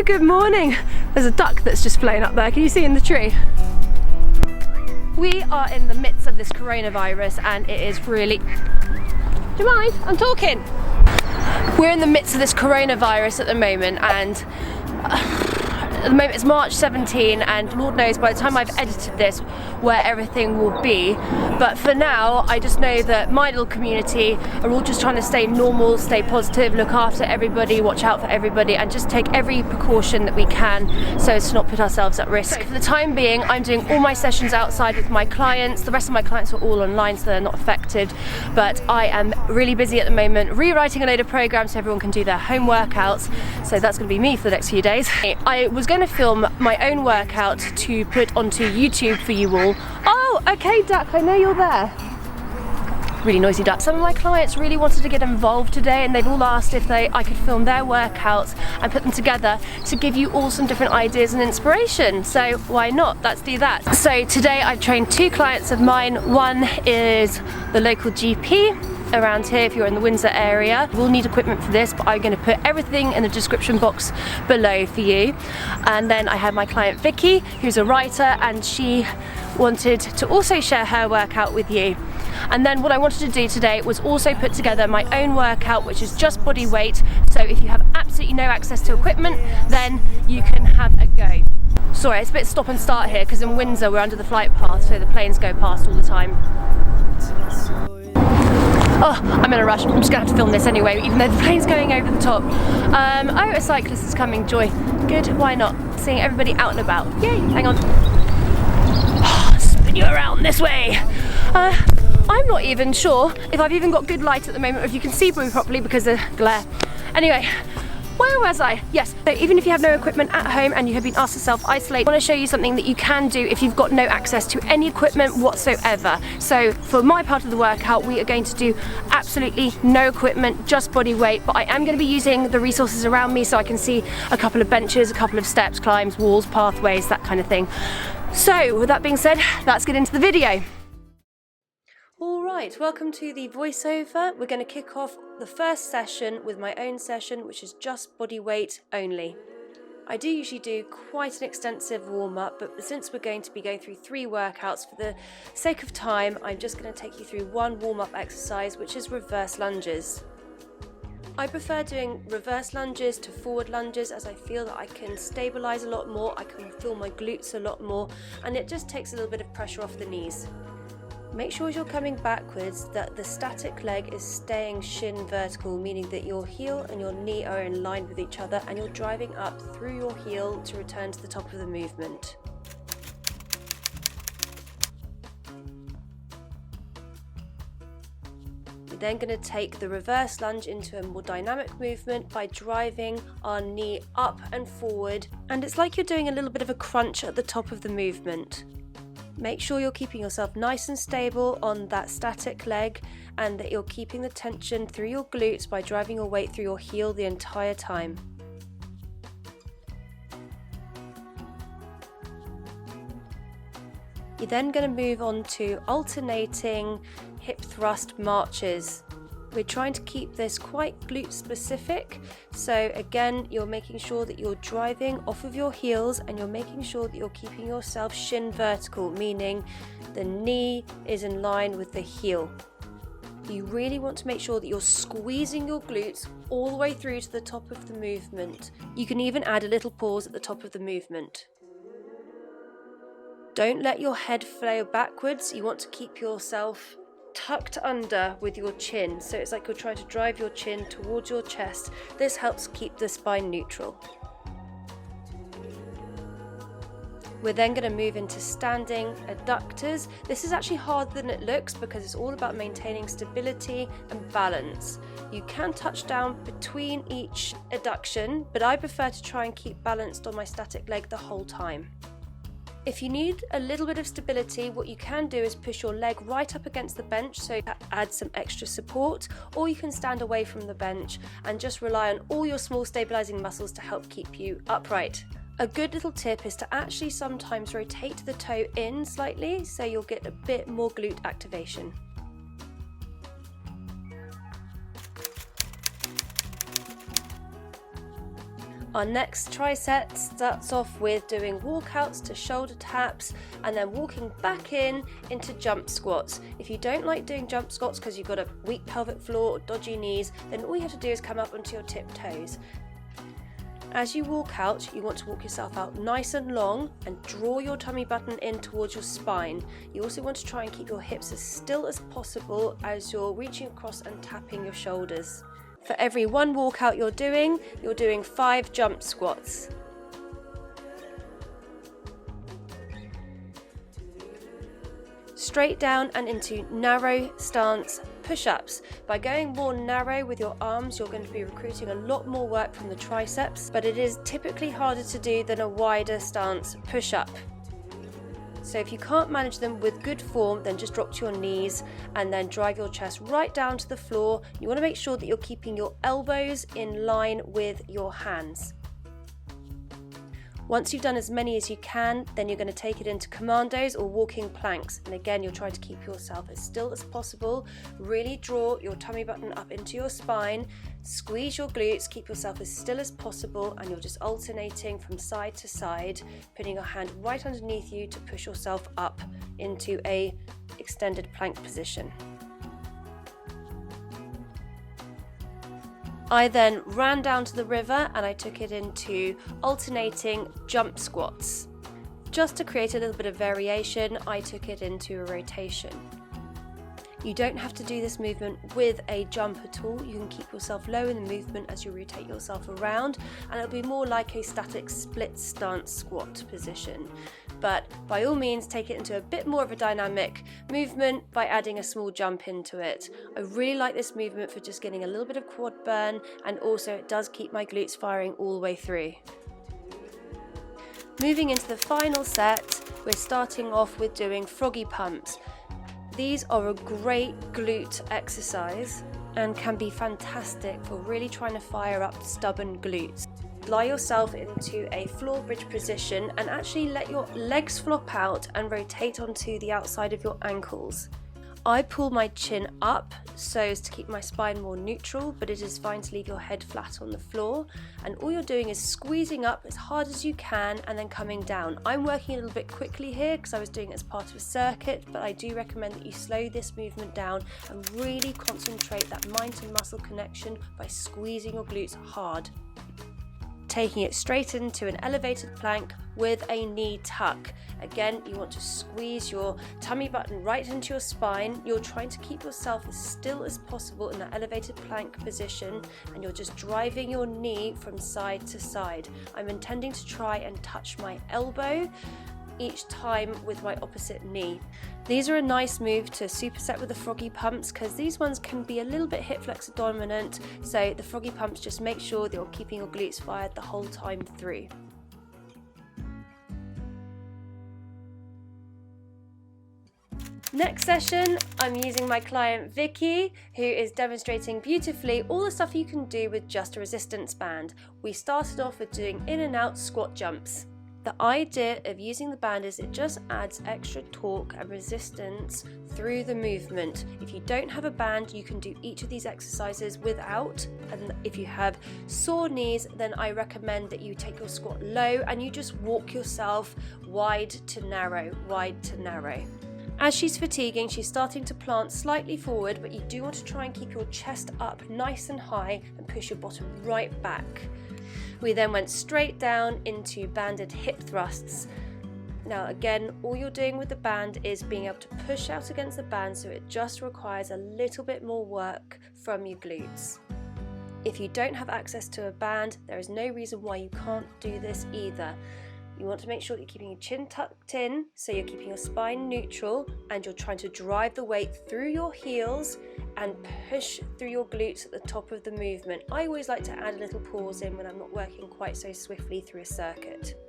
Hello, good morning. There's a duck that's just flown up there. Can you see in the tree? We are in the midst of this coronavirus and it is really... Do you mind? I'm talking. We're in the midst of this coronavirus at the moment and at the moment it's March 17 and Lord knows by the time I've edited this where everything will be, but for now I just know that my little community are all just trying to stay normal, stay positive, look after everybody, watch out for everybody and just take every precaution that we can so as to not put ourselves at risk. So for the time being I'm doing all my sessions outside with my clients. The rest of my clients are all online so they're not affected, but I am really busy at the moment rewriting a load of programs so everyone can do their home workouts, so that's going to be me for the next few days. I was going to film my own workout to put onto YouTube for you all. Oh, okay duck, I know you're there. Really noisy duck. Some of my clients really wanted to get involved today and they've all asked if I could film their workouts and put them together to give you all some different ideas and inspiration. So why not? Let's do that. So today I've trained two clients of mine. One is the local GP around here if you're in the Windsor area. We'll need equipment for this, but I'm going to put everything in the description box below for you. And then I have my client Vicky, who's a writer, and she wanted to also share her workout with you. And then what I wanted to do today was also put together my own workout, which is just body weight. So if you have absolutely no access to equipment, then you can have a go. Sorry, it's a bit stop and start here because in Windsor we're under the flight path, so the planes go past all the time. Oh, I'm in a rush. I'm just going to have to film this anyway, even though the plane's going over the top. Oh, a cyclist is coming. Joy. Good, why not? Seeing everybody out and about. Yay, hang on. Oh, spin you around this way. I'm not even sure if I've even got good light at the moment, or if you can see me properly because of glare. Anyway, where was I? Yes, so even if you have no equipment at home and you have been asked to self-isolate, I want to show you something that you can do if you've got no access to any equipment whatsoever. So for my part of the workout, we are going to do absolutely no equipment, just body weight, but I am going to be using the resources around me so I can see a couple of benches, a couple of steps, climbs, walls, pathways, that kind of thing. So with that being said, let's get into the video. Alright, welcome to the voiceover. We're going to kick off the first session with my own session, which is just body weight only. I do usually do quite an extensive warm-up, but since we're going to be going through 3 workouts, for the sake of time, I'm just going to take you through one warm-up exercise, which is reverse lunges. I prefer doing reverse lunges to forward lunges as I feel that I can stabilise a lot more, I can feel my glutes a lot more, and it just takes a little bit of pressure off the knees. Make sure as you're coming backwards that the static leg is staying shin vertical, meaning that your heel and your knee are in line with each other and you're driving up through your heel to return to the top of the movement. We're then going to take the reverse lunge into a more dynamic movement by driving our knee up and forward, and it's like you're doing a little bit of a crunch at the top of the movement. Make sure you're keeping yourself nice and stable on that static leg and that you're keeping the tension through your glutes by driving your weight through your heel the entire time. You're then going to move on to alternating hip thrust marches. We're trying to keep this quite glute specific, so again you're making sure that you're driving off of your heels and you're making sure that you're keeping yourself shin vertical, meaning the knee is in line with the heel. You really want to make sure that you're squeezing your glutes all the way through to the top of the movement. You can even add a little pause at the top of the movement. Don't let your head flail backwards, you want to keep yourself tucked under with your chin, so it's like you're trying to drive your chin towards your chest. This helps keep the spine neutral. We're then going to move into standing adductors. This is actually harder than it looks because it's all about maintaining stability and balance. You can touch down between each adduction, but I prefer to try and keep balanced on my static leg the whole time. If you need a little bit of stability, what you can do is push your leg right up against the bench, so that adds some extra support, or you can stand away from the bench and just rely on all your small stabilizing muscles to help keep you upright. A good little tip is to actually sometimes rotate the toe in slightly, so you'll get a bit more glute activation. Our next tricep starts off with doing walkouts to shoulder taps and then walking back into jump squats. If you don't like doing jump squats because you've got a weak pelvic floor or dodgy knees, then all you have to do is come up onto your tiptoes. As you walk out, you want to walk yourself out nice and long and draw your tummy button in towards your spine. You also want to try and keep your hips as still as possible as you're reaching across and tapping your shoulders. For every one walkout you're doing 5 jump squats. Straight down and into narrow stance push-ups. By going more narrow with your arms, you're going to be recruiting a lot more work from the triceps, but it is typically harder to do than a wider stance push-up. So if you can't manage them with good form, then just drop to your knees and then drive your chest right down to the floor. You want to make sure that you're keeping your elbows in line with your hands. Once you've done as many as you can, then you're going to take it into commandos or walking planks. And again, you'll try to keep yourself as still as possible. Really draw your tummy button up into your spine, squeeze your glutes, keep yourself as still as possible, and you're just alternating from side to side, putting your hand right underneath you to push yourself up into a extended plank position. I then ran down to the river and I took it into alternating jump squats. Just to create a little bit of variation, I took it into a rotation. You don't have to do this movement with a jump at all. You can keep yourself low in the movement as you rotate yourself around, and it'll be more like a static split stance squat position. But by all means, take it into a bit more of a dynamic movement by adding a small jump into it. I really like this movement for just getting a little bit of quad burn, and also it does keep my glutes firing all the way through. Moving into the final set, we're starting off with doing froggy pumps. These are a great glute exercise and can be fantastic for really trying to fire up stubborn glutes. Lie yourself into a floor bridge position and actually let your legs flop out and rotate onto the outside of your ankles. I pull my chin up so as to keep my spine more neutral, but it is fine to leave your head flat on the floor, and all you're doing is squeezing up as hard as you can and then coming down. I'm working a little bit quickly here because I was doing it as part of a circuit, but I do recommend that you slow this movement down and really concentrate that mind to muscle connection by squeezing your glutes hard. Taking it straight into an elevated plank with a knee tuck. Again, you want to squeeze your tummy button right into your spine. You're trying to keep yourself as still as possible in that elevated plank position, and you're just driving your knee from side to side. I'm intending to try and touch my elbow each time with my opposite knee. These are a nice move to superset with the froggy pumps because these ones can be a little bit hip flexor dominant, so the froggy pumps just make sure that you're keeping your glutes fired the whole time through. Next session, I'm using my client Vicky, who is demonstrating beautifully all the stuff you can do with just a resistance band. We started off with doing in and out squat jumps. The idea of using the band is it just adds extra torque and resistance through the movement. If you don't have a band, you can do each of these exercises without, and if you have sore knees, then I recommend that you take your squat low and you just walk yourself wide to narrow, wide to narrow. As she's fatiguing, she's starting to plant slightly forward, but you do want to try and keep your chest up nice and high and push your bottom right back. We then went straight down into banded hip thrusts. Now again, all you're doing with the band is being able to push out against the band, so it just requires a little bit more work from your glutes. If you don't have access to a band, there is no reason why you can't do this either. You want to make sure that you're keeping your chin tucked in, so you're keeping your spine neutral and you're trying to drive the weight through your heels and push through your glutes at the top of the movement. I always like to add a little pause in when I'm not working quite so swiftly through a circuit.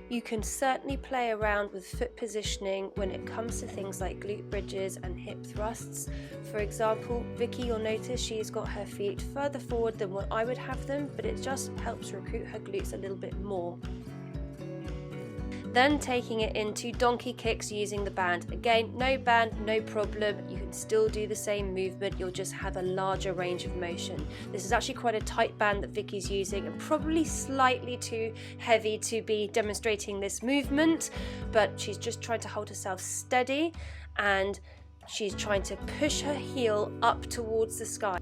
You can certainly play around with foot positioning when it comes to things like glute bridges and hip thrusts. For example, Vicky, you'll notice she's got her feet further forward than what I would have them, but it just helps recruit her glutes a little bit more. Then taking it into donkey kicks using the band. Again, no band, no problem. You can still do the same movement, you'll just have a larger range of motion. This is actually quite a tight band that Vicky's using and probably slightly too heavy to be demonstrating this movement, but she's just trying to hold herself steady and she's trying to push her heel up towards the sky.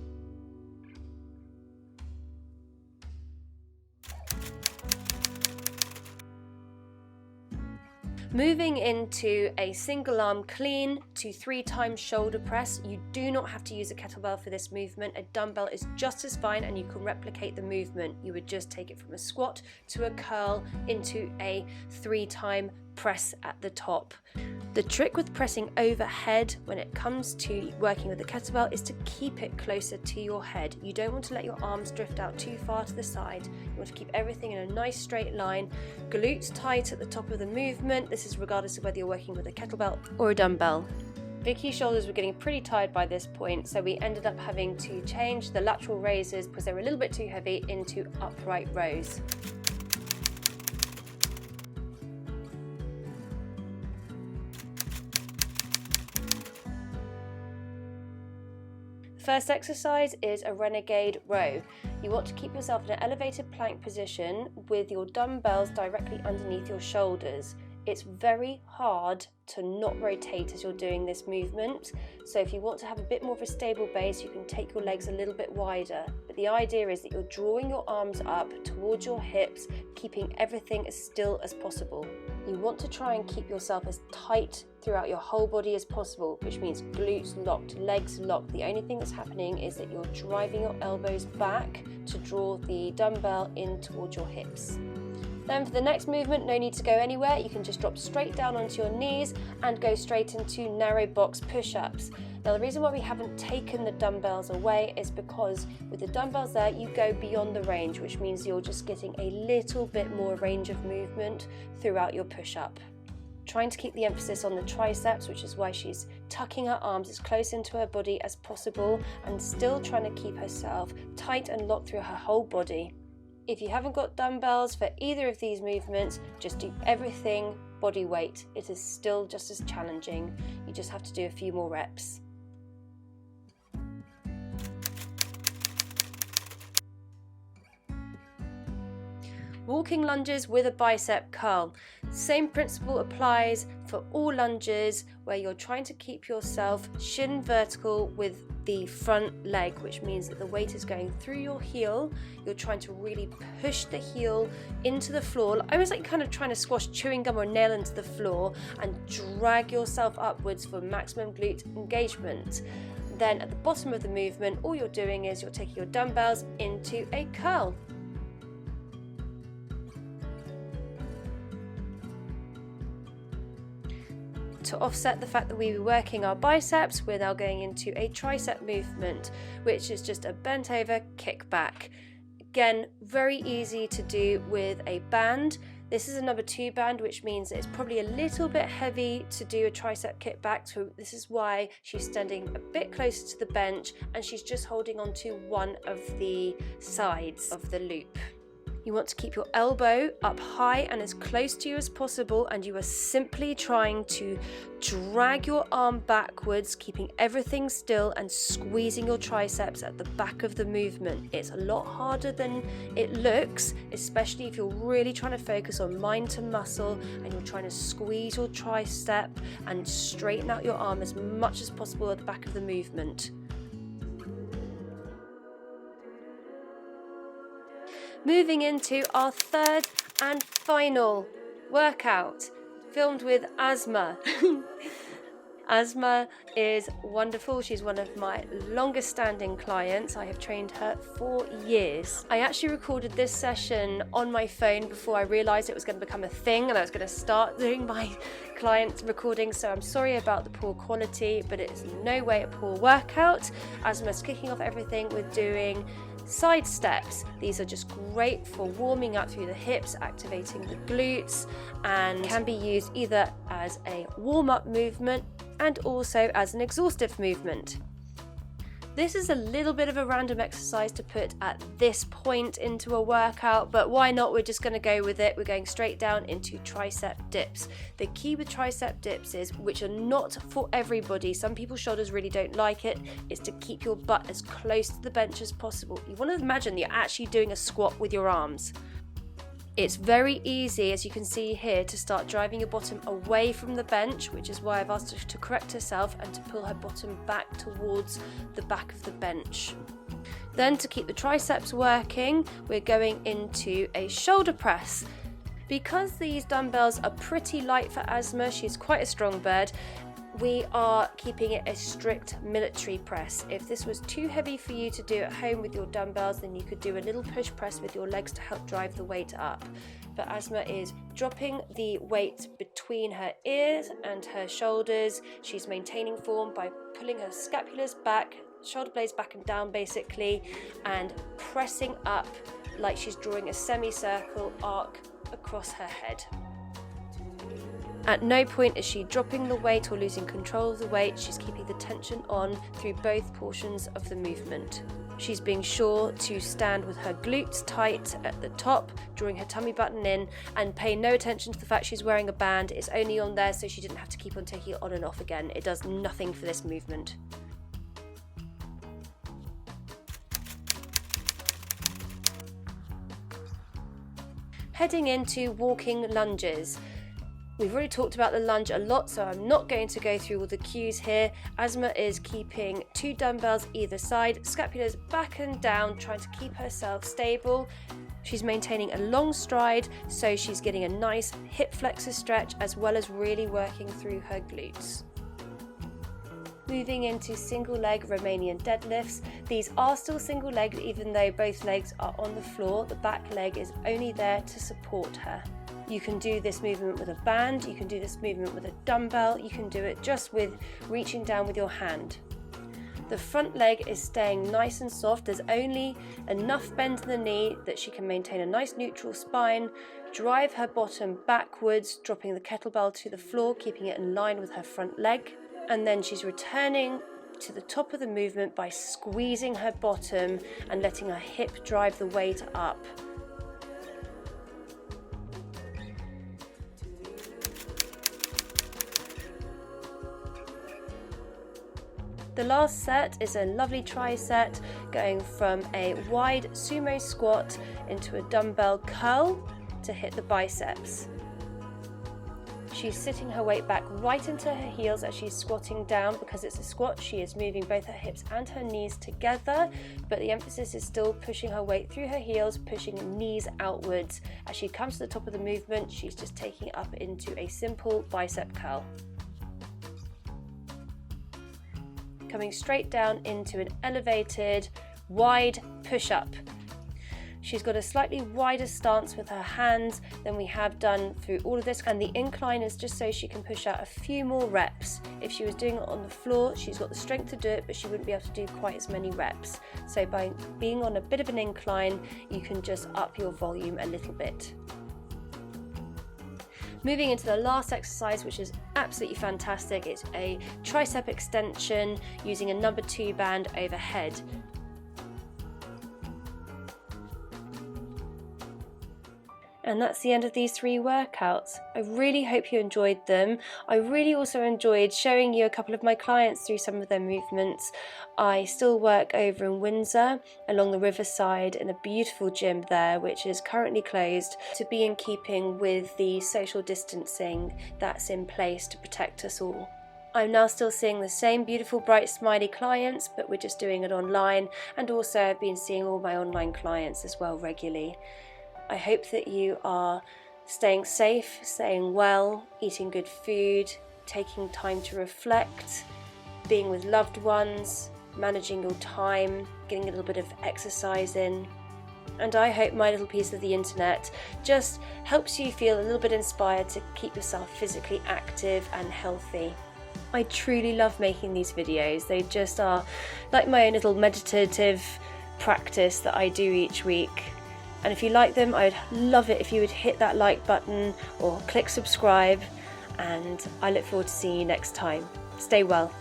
Moving into a single arm clean to 3 times shoulder press. You do not have to use a kettlebell for this movement. A dumbbell is just as fine and you can replicate the movement. You would just take it from a squat to a curl into a 3-time press at the top. The trick with pressing overhead when it comes to working with the kettlebell is to keep it closer to your head. You don't want to let your arms drift out too far to the side. You want to keep everything in a nice straight line. Glutes tight at the top of the movement. This is regardless of whether you're working with a kettlebell or a dumbbell. Vicky's shoulders were getting pretty tired by this point, so we ended up having to change the lateral raises because they were a little bit too heavy into upright rows. First exercise is a renegade row. You want to keep yourself in an elevated plank position with your dumbbells directly underneath your shoulders. It's very hard to not rotate as you're doing this movement, so if you want to have a bit more of a stable base, you can take your legs a little bit wider, but the idea is that you're drawing your arms up towards your hips, keeping everything as still as possible. You want to try and keep yourself as tight throughout your whole body as possible, which means glutes locked, legs locked. The only thing that's happening is that you're driving your elbows back to draw the dumbbell in towards your hips. Then for the next movement, no need to go anywhere. You can just drop straight down onto your knees and go straight into narrow box push-ups. Now the reason why we haven't taken the dumbbells away is because with the dumbbells there, you go beyond the range, which means you're just getting a little bit more range of movement throughout your push-up. Trying to keep the emphasis on the triceps, which is why she's tucking her arms as close into her body as possible and still trying to keep herself tight and locked through her whole body. If you haven't got dumbbells for either of these movements, just do everything body weight. It is still just as challenging. You just have to do a few more reps. Walking lunges with a bicep curl. Same principle applies for all lunges where you're trying to keep yourself shin vertical with the front leg, which means that the weight is going through your heel. You're trying to really push the heel into the floor, almost like kind of trying to squash chewing gum or nail into the floor, and drag yourself upwards for maximum glute engagement. Then at the bottom of the movement, all you're doing is you're taking your dumbbells into a curl. To offset the fact that we were working our biceps, we're now going into a tricep movement, which is just a bent over kick back. Again, very easy to do with a band. This is a number 2 band, which means it's probably a little bit heavy to do a tricep kick back. So this is why she's standing a bit closer to the bench and she's just holding on to one of the sides of the loop. You want to keep your elbow up high and as close to you as possible, and you are simply trying to drag your arm backwards, keeping everything still and squeezing your triceps at the back of the movement. It's a lot harder than it looks, especially if you're really trying to focus on mind to muscle and you're trying to squeeze your tricep and straighten out your arm as much as possible at the back of the movement. Moving into our third and final workout, filmed with Asma. Asma is wonderful. She's one of my longest standing clients. I have trained her for years. I actually recorded this session on my phone before I realized it was going to become a thing and I was going to start doing my client recordings, so I'm sorry about the poor quality, but it's in no way a poor workout. Asma's kicking off everything with doing side steps. These are just great for warming up through the hips, activating the glutes, and can be used either as a warm-up movement and also as an exhaustive movement. This is a little bit of a random exercise to put at this point into a workout, but why not? We're just going to go with it. We're going straight down into tricep dips. The key with tricep dips is, which are not for everybody, some people's shoulders really don't like it, is to keep your butt as close to the bench as possible. You want to imagine you're actually doing a squat with your arms. It's very easy, as you can see here, to start driving your bottom away from the bench, which is why I've asked her to correct herself and to pull her bottom back towards the back of the bench. Then, to keep the triceps working, we're going into a shoulder press. Because these dumbbells are pretty light for Asma, she's quite a strong bird, we are keeping it a strict military press. If this was too heavy for you to do at home with your dumbbells, then you could do a little push press with your legs to help drive the weight up. But Asma is dropping the weight between her ears and her shoulders. She's maintaining form by pulling her scapulars back, shoulder blades back and down basically, and pressing up like she's drawing a semicircle arc across her head. At no point is she dropping the weight or losing control of the weight. She's keeping the tension on through both portions of the movement. She's being sure to stand with her glutes tight at the top, drawing her tummy button in, and pay no attention to the fact she's wearing a band. It's only on there so she didn't have to keep on taking it on and off again. It does nothing for this movement. Heading into walking lunges. We've already talked about the lunge a lot, so I'm not going to go through all the cues here. Asma is keeping 2 dumbbells either side, scapulars back and down, trying to keep herself stable. She's maintaining a long stride, so she's getting a nice hip flexor stretch as well as really working through her glutes. Moving into single leg Romanian deadlifts. These are still single legged even though both legs are on the floor. The back leg is only there to support her. You can do this movement with a band, you can do this movement with a dumbbell, you can do it just with reaching down with your hand. The front leg is staying nice and soft. There's only enough bend in the knee that she can maintain a nice neutral spine, drive her bottom backwards, dropping the kettlebell to the floor, keeping it in line with her front leg. And then she's returning to the top of the movement by squeezing her bottom and letting her hip drive the weight up. The last set is a lovely tri-set, going from a wide sumo squat into a dumbbell curl to hit the biceps. She's sitting her weight back right into her heels as she's squatting down. Because it's a squat, she is moving both her hips and her knees together, but the emphasis is still pushing her weight through her heels, pushing her knees outwards. As she comes to the top of the movement, she's just taking it up into a simple bicep curl. Coming straight down into an elevated, wide push-up. She's got a slightly wider stance with her hands than we have done through all of this, and the incline is just so she can push out a few more reps. If she was doing it on the floor, she's got the strength to do it, but she wouldn't be able to do quite as many reps. So by being on a bit of an incline, you can just up your volume a little bit. Moving into the last exercise, which is absolutely fantastic. It's a tricep extension using a number 2 band overhead. And that's the end of these 3 workouts. I really hope you enjoyed them. I really also enjoyed showing you a couple of my clients through some of their movements. I still work over in Windsor along the riverside in a beautiful gym there, which is currently closed, to be in keeping with the social distancing that's in place to protect us all. I'm now still seeing the same beautiful, bright, smiley clients, but we're just doing it online, and also I've been seeing all my online clients as well regularly. I hope that you are staying safe, staying well, eating good food, taking time to reflect, being with loved ones, managing your time, getting a little bit of exercise in. And I hope my little piece of the internet just helps you feel a little bit inspired to keep yourself physically active and healthy. I truly love making these videos. They just are like my own little meditative practice that I do each week. And if you like them, I'd love it if you would hit that like button or click subscribe, and I look forward to seeing you next time. Stay well.